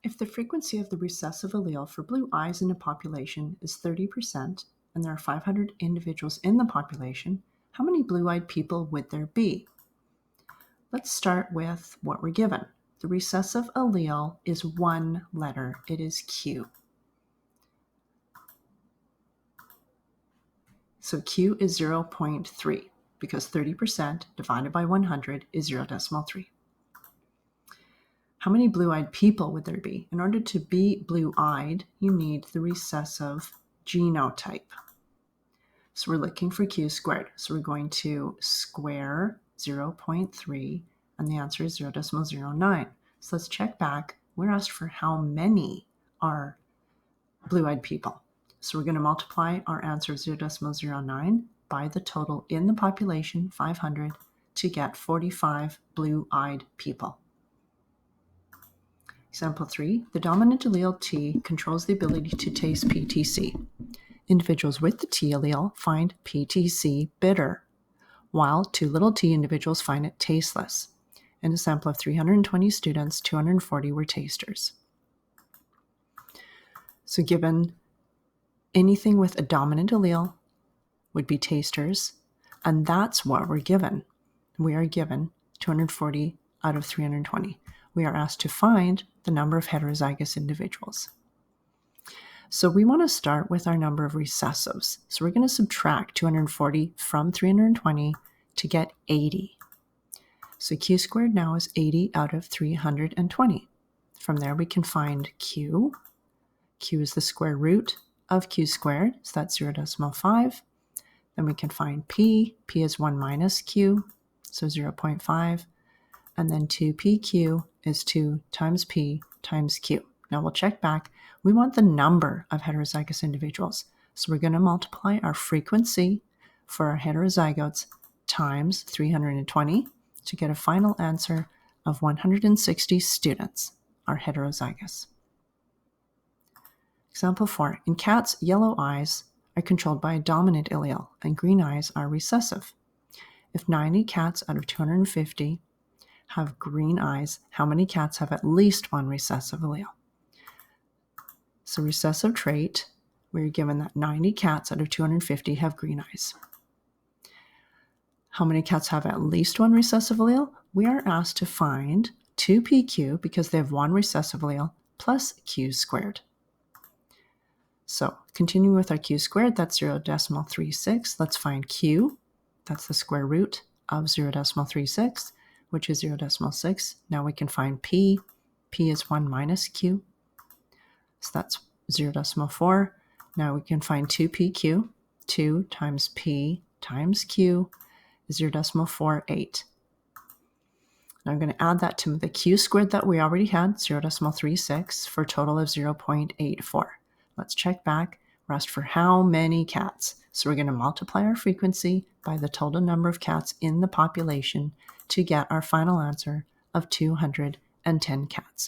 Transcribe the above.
If the frequency of the recessive allele for blue eyes in a population is 30%, and there are 500 individuals in the population, how many blue-eyed people would there be? Let's start with what we're given. The recessive allele is one letter. It is Q. So Q is 0.3 because 30% divided by 100 is 0.3. How many blue-eyed people would there be? In order to be blue-eyed, you need the recessive genotype. So we're looking for Q squared. So we're going to square 0.3, and the answer is 0.09. So let's check back. We're asked for how many are blue-eyed people. So we're going to multiply our answer of 0.09 by the total in the population, 500, to get 45 blue-eyed people. Example 3, the dominant allele T controls the ability to taste PTC. Individuals with the T allele find PTC bitter, while two little t individuals find it tasteless. In a sample of 320 students, 240 were tasters. So given anything with a dominant allele would be tasters, and that's what we're given. We are given 240 out of 320. We are asked to find the number of heterozygous individuals. So we want to start with our number of recessives. So we're going to subtract 240 from 320 to get 80. So Q squared now is 80 out of 320. From there we can find Q. Q is the square root of Q squared, so that's 0.5. Then we can find P. P is 1 minus Q, so 0.5. And then 2PQ is 2 times P times Q. Now we'll check back. We want the number of heterozygous individuals. So we're going to multiply our frequency for our heterozygotes times 320 to get a final answer of 160 students are heterozygous. Example 4. In cats, yellow eyes are controlled by a dominant allele and green eyes are recessive. If 90 cats out of 250 have green eyes, how many cats have at least one recessive allele? So recessive trait, we're given that 90 cats out of 250 have green eyes. How many cats have at least one recessive allele? We are asked to find 2PQ because they have one recessive allele plus Q squared. So continuing with our Q squared, that's 0.36. Let's find Q. That's the square root of 0.36, which is 0.6. Now we can find P. P is 1 minus Q. So that's 0.4. Now we can find 2PQ. 2 times P times Q is 0.48. Now I'm going to add that to the Q squared that we already had, 0.36, for a total of 0.84. Let's check back. We're asked for how many cats. So we're going to multiply our frequency by the total number of cats in the population to get our final answer of 210 cats.